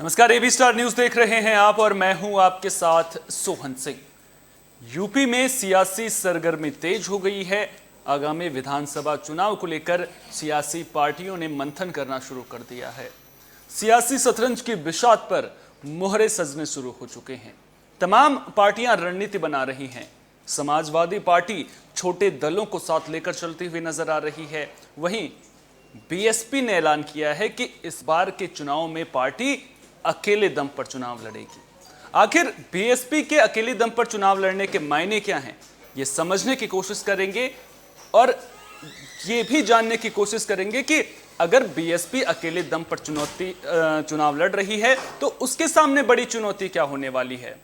नमस्कार, AB star news देख रहे हैं आप और मैं हूं आपके साथ सोहन सिंह। यूपी में सियासी सरगर्मी तेज हो गई है। आगामी विधानसभा चुनाव को लेकर सियासी पार्टियों ने मंथन करना शुरू कर दिया है। सियासी शतरंज की बिसात पर मोहरे सजने शुरू हो चुके हैं। तमाम पार्टियां रणनीति बना रही हैं। समाजवादी पार्टी छोटे दलों को साथ लेकर चलती हुई नजर आ रही है। वहीं बीएसपी ने ऐलान किया है कि इस बार के चुनाव में पार्टी अकेले दम पर चुनाव लड़ेगी। आखिर बीएसपी के अकेले दम पर चुनाव लड़ने के मायने क्या हैं, ये समझने की कोशिश करेंगे और ये भी जानने की कोशिश करेंगे कि अगर बीएसपी अकेले दम पर चुनाव लड़ रही है तो उसके सामने बड़ी चुनौती क्या होने वाली है।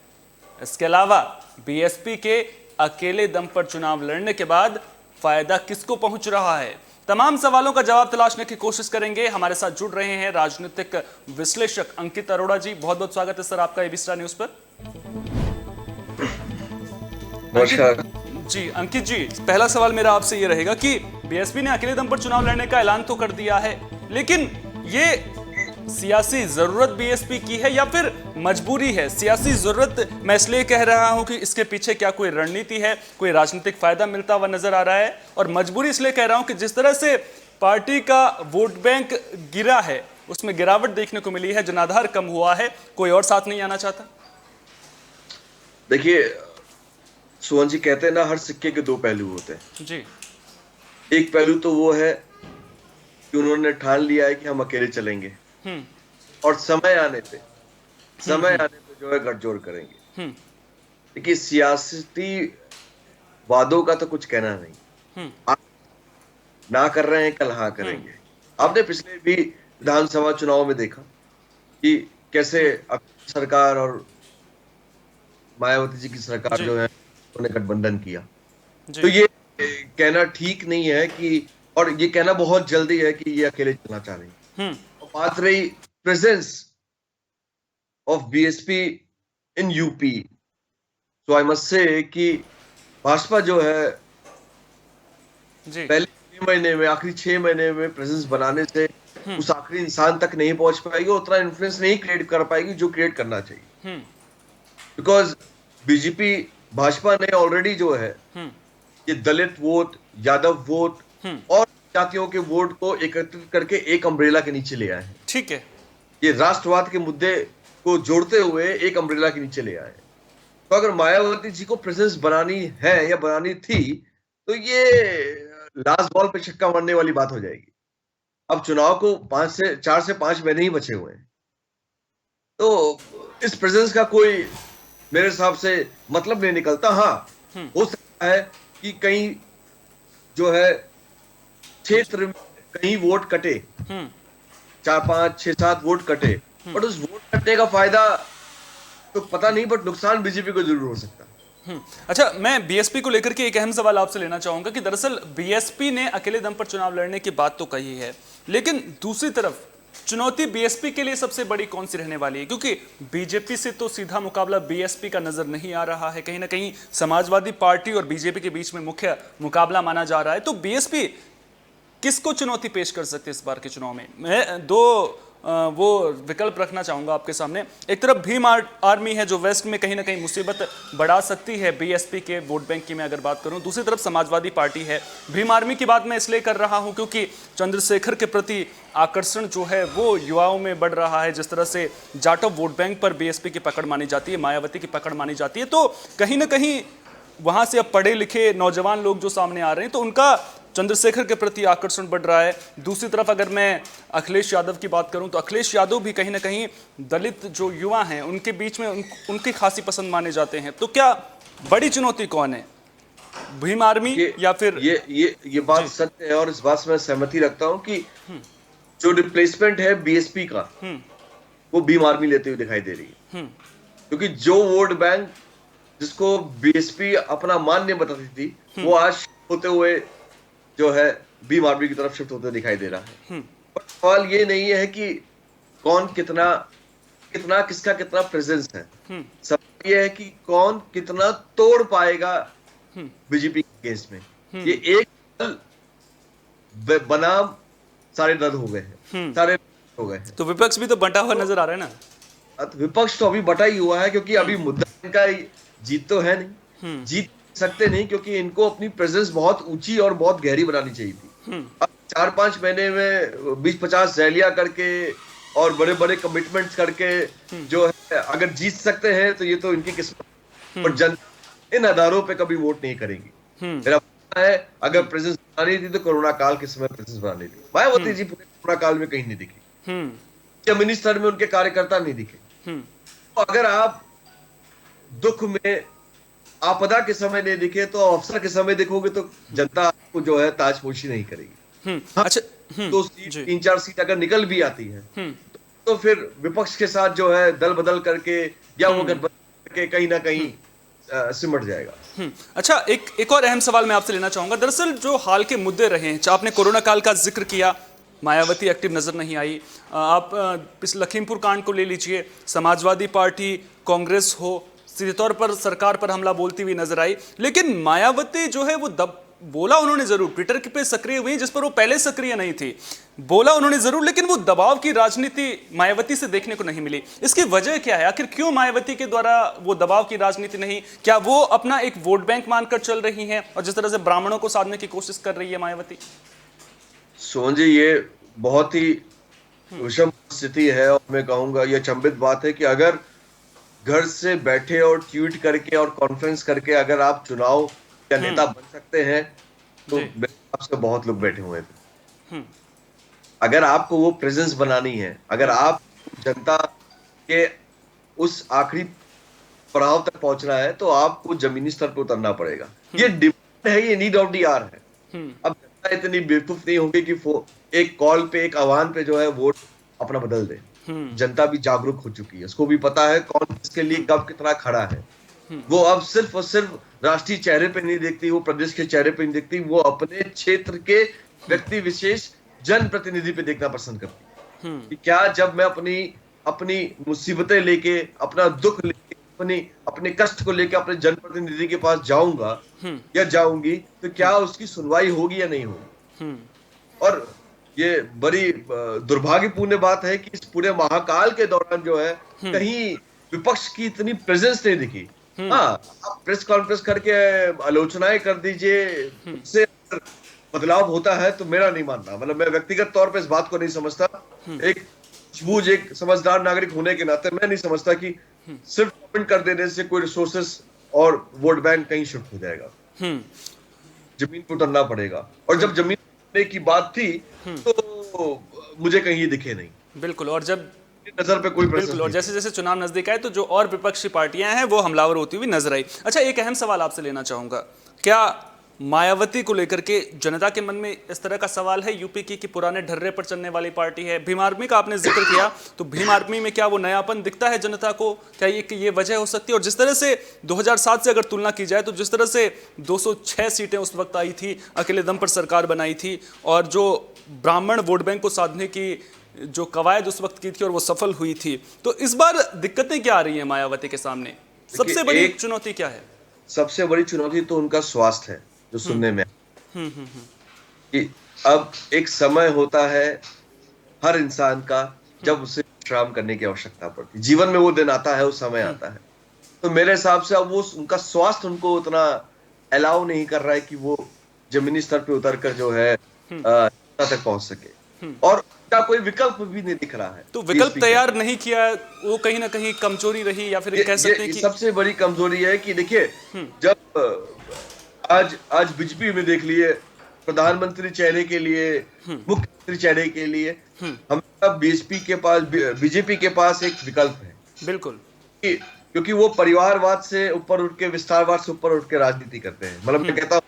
इसके अलावा बीएसपी के अकेले दम पर चुनाव लड़ने के बाद फायदा किसको पहुंच रहा है, तमाम सवालों का जवाब तलाशने की कोशिश करेंगे। हमारे साथ जुड़ रहे हैं राजनीतिक विश्लेषक अंकित अरोड़ा जी। बहुत बहुत स्वागत है सर आपका एबी स्टार न्यूज पर। नमस्कार जी अंकित जी, पहला सवाल मेरा आपसे ये रहेगा कि बीएसपी ने अकेले दम पर चुनाव लड़ने का ऐलान तो कर दिया है, लेकिन ये सियासी जरूरत बीएसपी की है या फिर मजबूरी है? सियासी जरूरत मैं इसलिए कह रहा हूं कि इसके पीछे क्या कोई रणनीति है, कोई राजनीतिक फायदा मिलता हुआ नजर आ रहा है, और मजबूरी इसलिए कह रहा हूं कि जिस तरह से पार्टी का वोट बैंक गिरा है उसमें गिरावट देखने को मिली है, जनाधार कम हुआ है, कोई और साथ नहीं आना चाहता। देखिए सोहन जी, कहते हैं ना, हर सिक्के के दो पहलू होते हैं जी। एक पहलू तो वो है कि उन्होंने ठान लिया है कि हम अकेले चलेंगे और समय आने पे जो है गठजोड़ करेंगे। देखिए सियासती वादों का तो कुछ कहना नहीं, आप ना कर रहे हैं, कल हाँ करेंगे। आपने पिछले भी विधानसभा चुनाव में देखा कि कैसे सरकार और मायावती जी की सरकार जो है उन्होंने गठबंधन किया। तो ये कहना ठीक नहीं है कि, और ये कहना बहुत जल्दी है कि ये अकेले चलना चाह रही है। बात रही presence of BSP in UP, तो आई मस्ट से कि भाजपा जो है पहले 6 महीने में, आखिरी 6 महीने में प्रेजेंस बनाने से उस आखिरी इंसान तक नहीं पहुंच पाएगी, उतना इन्फ्लुएंस नहीं क्रिएट कर पाएगी जो क्रिएट करना चाहिए। बिकॉज बीजेपी, भाजपा ने ऑलरेडी जो है ये दलित वोट, यादव वोट और जातियों के वोट को एकत्रित करके एक अम्ब्रेला के नीचे ले आए हैं। ठीक है, ये राष्ट्रवाद के मुद्दे को जोड़ते हुए एक अम्ब्रेला के नीचे ले आए। तो अगर मायावती जी को प्रेजेंस बनानी है या बनानी थी तो ये लास्ट बॉल पे छक्का मारने वाली बात हो जाएगी। अब चुनाव को 4 से 5 महीने ही बचे हुए हैं, तो इस प्रेजेंस का कोई मेरे हिसाब से मतलब नहीं निकलता। हाँ, हो सकता है कि कहीं जो है क्षेत्र में कहीं वोट कटे, 4, 5, 6, 7 वोट कटे, बट उस वोट कटने का फायदा तो पता नहीं, बट नुकसान बीजेपी को जरूर हो सकता है। अच्छा, मैं बीएसपी को लेकर के एक अहम सवाल आपसे लेना चाहूंगा कि दरअसल बीएसपी ने अकेले दम पर चुनाव लड़ने की बात तो कही है, लेकिन दूसरी तरफ चुनौती बीएसपी के लिए सबसे बड़ी कौन सी रहने वाली है? क्योंकि बीजेपी से तो सीधा मुकाबला बीएसपी का नजर नहीं आ रहा है, कहीं ना कहीं समाजवादी पार्टी और बीजेपी के बीच में मुख्य मुकाबला माना जा रहा है। तो बीएसपी किसको चुनौती पेश कर सकती है इस बार के चुनाव में? मैं दो वो विकल्प रखना चाहूंगा आपके सामने। एक तरफ भीम आर्मी है जो वेस्ट में कहीं ना कहीं मुसीबत बढ़ा सकती है बीएसपी के वोट बैंक की मैं अगर बात करूं। दूसरी तरफ समाजवादी पार्टी है। भीम आर्मी की बात मैं इसलिए कर रहा हूं क्योंकि चंद्रशेखर के प्रति आकर्षण जो है वो युवाओं में बढ़ रहा है। जिस तरह से जाटव वोट बैंक पर बीएसपी की पकड़ मानी जाती है, मायावती की पकड़ मानी जाती है, तो कहीं ना कहीं वहां से अब पढ़े लिखे नौजवान लोग जो सामने आ रहे हैं तो उनका चंद्रशेखर के प्रति आकर्षण बढ़ रहा है। दूसरी तरफ अगर मैं अखिलेश यादव की बात करूं तो अखिलेश यादव भी कहीं ना कहीं दलित जो युवा हैं उनके बीच में उनकी खासी पसंद माने जाते हैं। तो क्या बड़ी चुनौती कौन है, भीम आर्मी या फिर ये बात सत्य है और इस बात से मैं सहमति रखता हूं कि जो रिप्लेसमेंट है बीएसपी का वो भीम आर्मी लेते हुए दिखाई दे रही है। क्योंकि जो वोट बैंक जिसको बीएसपी अपना मान्य बताती थी वो आज होते हुए जो है भीम आर्मी की तरफ शिफ्ट होते दिखाई दे रहा है। पर सवाल ये नहीं है कि कौन कितना किसका कितना प्रेजेंस है, सवाल ये है कि कौन कितना तोड़ पाएगा बीजेपी के केस में। ये एक दल बनाम सारे रद्द हो गए हैं, सारे हो गए हैं। तो विपक्ष भी तो बंटा हुआ नजर आ रहा है ना। साथ विपक्ष तो अभी बटा ही हुआ है, क्योंकि अभी मुद्दा इनका जीत तो है नहीं, जीत सकते नहीं, क्योंकि इनको अपनी प्रेजेंस बहुत ऊंची और बहुत गहरी बनानी चाहिए थी। अब 4-5 महीने में 20-50 रैलियां करके और बड़े बड़े कमिटमेंट्स करके जो है अगर जीत सकते हैं तो ये तो इनकी किस्मत। और जनता इन आधारों पे कभी वोट नहीं करेगी। मेरा मानना है अगर प्रेजेंस बनानी थी तो कोरोना काल के समय प्रेजेंस बनानी थी। मायावती जी पूरे कोरोना काल में कहीं नहीं दिखी, जमीनी स्तर में उनके कार्यकर्ता नहीं दिखे। तो अगर आप दुख में आपदा के समय नहीं दिखे तो अवसर के समय देखोगे तो जनता आपको जो है ताजपोशी नहीं करेगी। अच्छा, 2 सीट 3-4 सीट अगर निकल भी आती है तो फिर विपक्ष के साथ जो है दल बदल करके या वो गठबंधन करके कहीं ना कहीं सिमट जाएगा। अच्छा, एक और अहम सवाल मैं आपसे लेना चाहूंगा। दरअसल जो हाल के मुद्दे रहे हैं, आपने कोरोना काल का जिक्र किया, मायावती एक्टिव नजर नहीं आई। आप इस लखीमपुर कांड को ले लीजिए, समाजवादी पार्टी, कांग्रेस हो, सीधे तौर पर सरकार पर हमला बोलती हुई नजर आई। लेकिन मायावती जो है वो बोला उन्होंने जरूर, ट्विटर पे सक्रिय हुई जिस पर वो पहले सक्रिय नहीं थी, बोला उन्होंने जरूर, लेकिन वो दबाव की राजनीति मायावती से देखने को नहीं मिली। इसकी वजह क्या है? आखिर क्यों मायावती के द्वारा वो दबाव की राजनीति नहीं? क्या वो अपना एक वोट बैंक मानकर चल रही हैं और जिस तरह से ब्राह्मणों को साधने की कोशिश कर रही है मायावती? सोहन जी, ये बहुत ही विषम स्थिति है और मैं कहूंगा ये अचंभित बात है कि अगर घर से बैठे और ट्वीट करके और कॉन्फ्रेंस करके अगर आप चुनाव या नेता बन सकते हैं तो मेरे हिसाब से बहुत लोग बैठे हुए थे। अगर आपको वो प्रेजेंस बनानी है, अगर आप जनता के उस आखिरी पड़ाव तक पहुंचना है तो आपको जमीनी स्तर पर उतरना पड़ेगा। ये डिमांड है, ये नीड ऑफ द आवर है। अब जनता इतनी बेवकूफ नहीं होगी कि एक कॉल पे, एक आह्वान पे जो है वोट अपना बदल दे। जनता भी जागरूक हो चुकी है, उसको भी पता है कौन किसके लिए कब कितना खड़ा है। वो अब सिर्फ और सिर्फ राष्ट्रीय चेहरे पे नहीं देखती, वो प्रदेश के चेहरे पे नहीं देखती, वो अपने क्षेत्र के व्यक्ति विशेष जनप्रतिनिधि पे देखना पसंद करती है कि क्या जब मैं अपनी मुसीबतें लेके, अपना दुख लेके, अपने कष्ट को लेके अपने जनप्रतिनिधि के पास जाऊंगा या जाऊंगी तो क्या उसकी सुनवाई होगी या नहीं होगी। और ये बड़ी दुर्भाग्यपूर्ण बात है कि इस पूरे महाकाल के दौरान जो है कहीं विपक्ष की इतनी प्रेजेंस नहीं दिखी। हाँ, आप प्रेस कॉन्फ्रेंस करके आलोचनाएं कर दीजिए, उससे बदलाव होता है तो मेरा नहीं मानना, मतलब मैं व्यक्तिगत तौर पे इस बात को नहीं समझता। एक सूझबूझ, एक समझदार नागरिक होने के नाते मैं नहीं समझता कि सिर्फ कमेंट कर देने से कोई रिसोर्सेस और वोट बैंक कहीं शिफ्ट हो जाएगा। जमीन पर उतरना पड़ेगा, और जब जमीन की बात थी तो मुझे कहीं दिखे नहीं। बिल्कुल, और जब नजर पे कोई बिल्कुल, और जैसे जैसे चुनाव नजदीक आए तो जो और विपक्षी पार्टियां हैं वो हमलावर होती हुई नजर आई। अच्छा, एक अहम सवाल आपसे लेना चाहूंगा, क्या मायावती को लेकर के जनता के मन में इस तरह का सवाल है यूपी की कि पुराने ढर्रे पर चलने वाली पार्टी है? भीम आर्मी का आपने जिक्र किया, तो भीम आर्मी में क्या वो नयापन दिखता है जनता को? क्या ये वजह हो सकती है? और जिस तरह से 2007 से अगर तुलना की जाए तो जिस तरह से 206 सीटें उस वक्त आई थी, अकेले दम पर सरकार बनाई थी, और जो ब्राह्मण वोट बैंक को साधने की जो कवायद उस वक्त की थी और वो सफल हुई थी, तो इस बार दिक्कतें क्या आ रही हैं मायावती के सामने? सबसे बड़ी चुनौती क्या है? सबसे बड़ी चुनौती तो उनका स्वास्थ्य है, जो सुनने में कि अब एक समय होता है हर इंसान का जब उसे विश्राम करने की आवश्यकता पड़ती है, जीवन में वो दिन आता है, उस समय आता है। तो मेरे हिसाब से अब वो उनका स्वास्थ्य उनको उतना अलाउ नहीं कर रहा है कि वो जमीनी स्तर पे उतर कर जो है तक पहुंच सके, और का कोई विकल्प भी नहीं दिख रहा है। तो विकल्प तैयार नहीं किया, वो कहीं ना कहीं कमजोरी रही, या फिर कह सकते हैं कि सबसे बड़ी कमजोरी है कि देखिए, जब आज बीजेपी में देख लिए, प्रधानमंत्री चेहरे के लिए, मुख्यमंत्री चेहरे के लिए हम बीजेपी के पास एक विकल्प है। बिल्कुल, क्योंकि वो परिवारवाद से ऊपर उठ के, विस्तारवाद से ऊपर उठ के राजनीति करते हैं। मतलब मैं कहता हूँ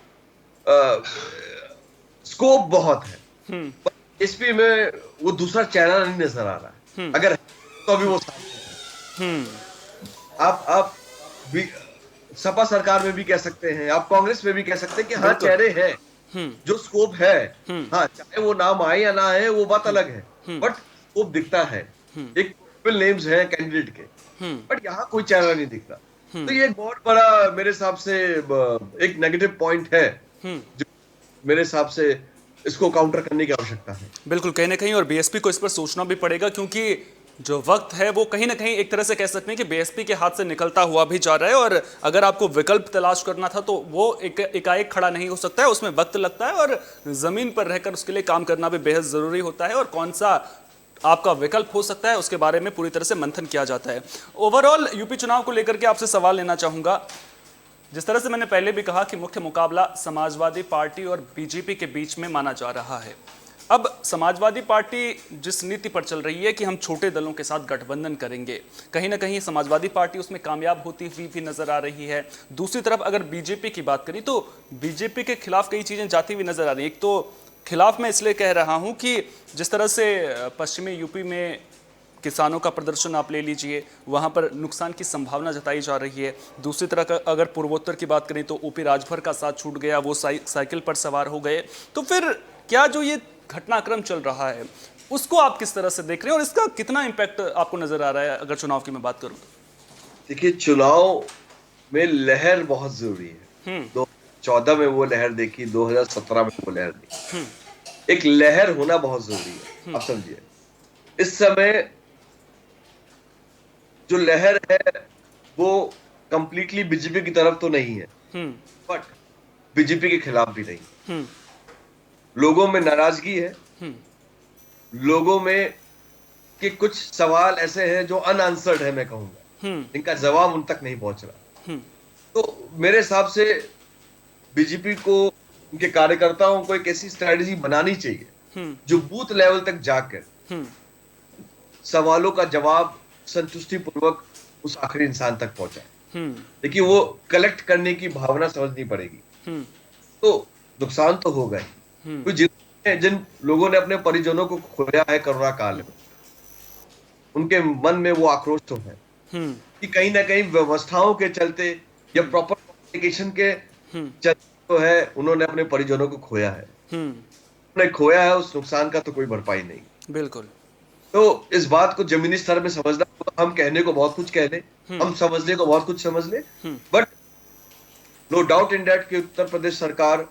स्कोप बहुत है, बीएसपी में वो दूसरा चेहरा नहीं नजर आ रहा है। अगर तो अभी वो आप सपा सरकार में भी कह सकते हैं, आप कांग्रेस में भी कह सकते हैं कि हाँ चेहरे हैं, जो स्कोप है, हाँ चाहे वो नाम आए या ना आए वो बात अलग है, बट स्कोप दिखता है, एक नेम्स हैं कैंडिडेट के, बट यहाँ कोई चेहरा नहीं दिखता। तो ये एक बहुत बड़ा मेरे हिसाब से एक नेगेटिव पॉइंट है, जो मेरे हिसाब से इसको काउंटर करने की आवश्यकता है। बिल्कुल, कहीं ना कहीं, और बीएसपी को इस पर सोचना भी पड़ेगा, क्योंकि जो वक्त है वो कहीं ना कहीं एक तरह से कह सकते हैं कि बीएसपी के हाथ से निकलता हुआ भी जा रहा है, और अगर आपको विकल्प तलाश करना था तो वो एकाएक खड़ा नहीं हो सकता है, उसमें वक्त लगता है और जमीन पर रहकर उसके लिए काम करना भी बेहद जरूरी होता है, और कौन सा आपका विकल्प हो सकता है उसके बारे में पूरी तरह से मंथन किया जाता है। ओवरऑल यूपी चुनाव को लेकर के आपसे सवाल लेना चाहूंगा। जिस तरह से मैंने पहले भी कहा कि मुख्य मुकाबला समाजवादी पार्टी और बीजेपी के बीच में माना जा रहा है। अब समाजवादी पार्टी जिस नीति पर चल रही है कि हम छोटे दलों के साथ गठबंधन करेंगे, कहीं ना कहीं समाजवादी पार्टी उसमें कामयाब होती हुई भी नजर आ रही है। दूसरी तरफ अगर बीजेपी की बात करें तो बीजेपी के खिलाफ कई चीजें जाती हुई नजर आ रही है। एक तो खिलाफ मैं इसलिए कह रहा हूं कि जिस तरह से पश्चिमी यूपी में किसानों का प्रदर्शन आप ले लीजिए, वहां पर नुकसान की संभावना जताई जा रही है। दूसरी तरफ अगर पूर्वोत्तर की बात करें तो ओपी राजभर का साथ छूट गया, वो साइकिल पर सवार हो गए। तो फिर क्या जो ये घटनाक्रम चल रहा है उसको आप किस तरह से देख रहे हैं, और इसका कितना इंपैक्ट आपको नजर आ रहा है अगर चुनाव की मैं बात करूं तो? देखिए, चुनाव में लहर बहुत जरूरी है। 2014 में वो लहर देखी, 2017 में वो लहर देखी। एक लहर होना बहुत जरूरी है। आप समझिए, इस समय जो लहर है वो कंप्लीटली बीजेपी की तरफ तो नहीं है, बट बीजेपी के खिलाफ भी नहीं। लोगों में नाराजगी है, लोगों में कि कुछ सवाल ऐसे हैं जो अनआंसर्ड है, मैं कहूंगा, इनका जवाब उन तक नहीं पहुंच रहा। तो मेरे हिसाब से बीजेपी को, उनके कार्यकर्ताओं को एक ऐसी स्ट्रेटेजी बनानी चाहिए जो बूथ लेवल तक जाकर सवालों का जवाब संतुष्टिपूर्वक उस आखिरी इंसान तक पहुंचाए। देखिए, वो कलेक्ट करने की भावना समझनी पड़ेगी। तो नुकसान तो होगा ही। जिन लोगों ने अपने परिजनों को खोया है कोरोना काल में, उनके मन में वो आक्रोश तो है कि कहीं ना कहीं व्यवस्थाओं के चलते या प्रॉपर कम्युनिकेशन के चलते तो है उन्होंने अपने परिजनों को खोया है। उन्होंने खोया है, उस नुकसान का तो कोई भरपाई नहीं। बिल्कुल। तो इस बात को जमीनी स्तर में समझना, हम कहने को बहुत कुछ कह लें, हम समझने को बहुत कुछ समझ लें, but no doubt in that कि उत्तर प्रदेश सरकार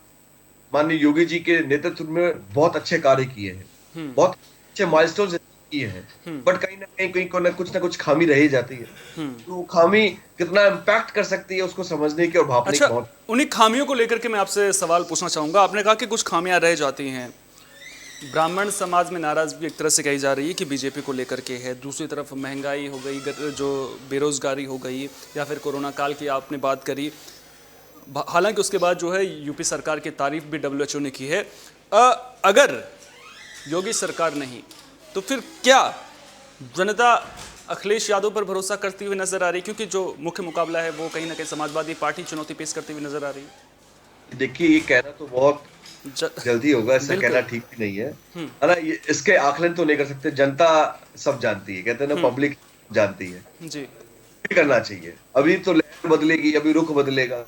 माननीय योगी जी के नेतृत्व में बहुत अच्छे कार्य किए हैं, बहुत अच्छे माइलस्टोन्स किए हैं, बट कहीं ना कुछ खामी रह ही जाती है। तो खामी कितना इम्पैक्ट कर सकती है उसको समझने की और भापने की बहुत। उन्हीं खामियों को लेकर के मैं आपसे सवाल पूछना चाहूंगा। आपने कहा कि कुछ खामियां रह जाती हैं। ब्राह्मण समाज में नाराजगी एक तरह से कही जा रही है कि बीजेपी को लेकर के है। दूसरी तरफ महंगाई हो गई, जो बेरोजगारी हो गई, या फिर कोरोना काल की आपने बात करी। हालांकि उसके बाद जो है यूपी सरकार की तारीफ भी डब्ल्यूएचओ ने की है। अगर योगी सरकार नहीं तो फिर क्या जनता अखिलेश यादव पर भरोसा करती हुई नजर आ रही, क्योंकि जो मुख्य मुकाबला है वो कहीं ना कहीं समाजवादी पार्टी चुनौती पेश करती हुई नजर आ रही है? देखिए, ये कहना तो बहुत जल्दी होगा, ऐसा कहना ठीक भी नहीं है ना। इसके आकलन तो नहीं कर सकते, जनता सब जानती है, कहते हैं ना, पब्लिक जानती है जी। करना चाहिए। अभी तो लहर बदलेगी, अभी रुख बदलेगा।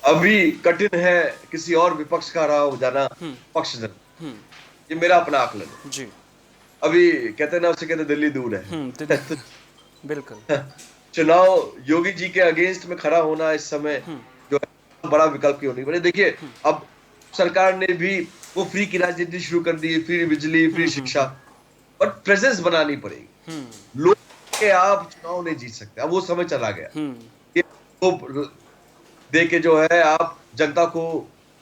अभी कठिन है किसी और विपक्ष का रहा हो जाना पक्षधर। ये मेरा अपना आकलन है जी। अभी कहते हैं ना, उससे कहते दिल्ली दूर है। बिल्कुल। चुनाव योगी जी के अगेंस्ट में खड़ा होना इस समय जो है बड़ा विकल्प की होनी पड़े। देखिए, अब सरकार ने भी वो फ्री की राजनीति शुरू कर दी, फ्री बिजली, फ्री शिक्षा, और प्रेजेंस बनानी पड़ेगी। लोग के आप चुनाव नहीं जीत सकते, अब वो समय चला गया। वो दे के जो है आप जनता को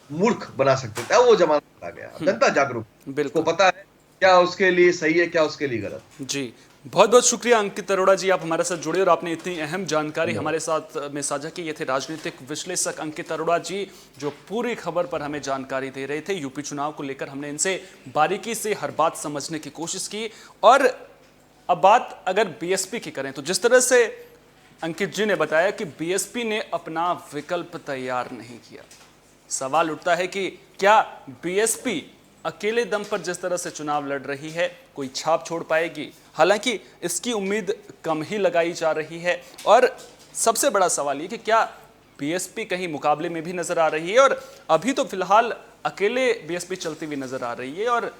मूर्ख बना सकते थे, वो जमाना चला गया। जनता जागरूक, को पता है क्या उसके लिए सही है, क्या उसके लिए गलत। जी, बहुत बहुत शुक्रिया अंकित अरोड़ा जी, आप हमारे साथ जुड़े और आपने इतनी अहम जानकारी हमारे साथ में साझा की। ये थे राजनीतिक विश्लेषक अंकित अरोड़ा जी, जो पूरी खबर पर हमें जानकारी दे रहे थे। यूपी चुनाव को लेकर हमने इनसे बारीकी से हर बात समझने की कोशिश की। और अब बात अगर बीएसपी की करें तो जिस तरह से अंकित जी ने बताया कि बीएसपी ने अपना विकल्प तैयार नहीं किया, सवाल उठता है कि क्या बीएसपी अकेले दम पर जिस तरह से चुनाव लड़ रही है कोई छाप छोड़ पाएगी? हालांकि इसकी उम्मीद कम ही लगाई जा रही है। और सबसे बड़ा सवाल ये कि क्या बीएसपी कहीं मुकाबले में भी नजर आ रही है, और अभी तो फिलहाल अकेले बीएसपी चलती हुई नजर आ रही है, और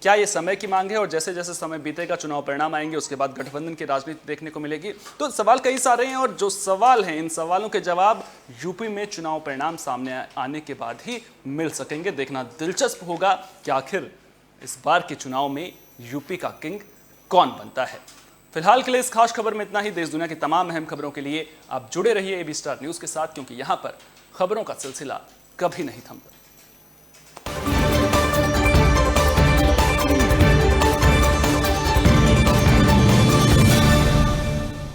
क्या ये समय की मांग है और जैसे जैसे समय बीतेगा चुनाव परिणाम आएंगे उसके बाद गठबंधन की राजनीति देखने को मिलेगी? तो सवाल कई सारे हैं, और जो सवाल हैं इन सवालों के जवाब यूपी में चुनाव परिणाम सामने आने के बाद ही मिल सकेंगे। देखना दिलचस्प होगा कि आखिर इस बार के चुनाव में यूपी का किंग कौन बनता है। फिलहाल के लिए इस खास खबर में इतना ही। देश दुनिया की तमाम अहम खबरों के लिए आप जुड़े रहिए एबी स्टार न्यूज के साथ, क्योंकि यहां पर खबरों का सिलसिला कभी नहीं थमता।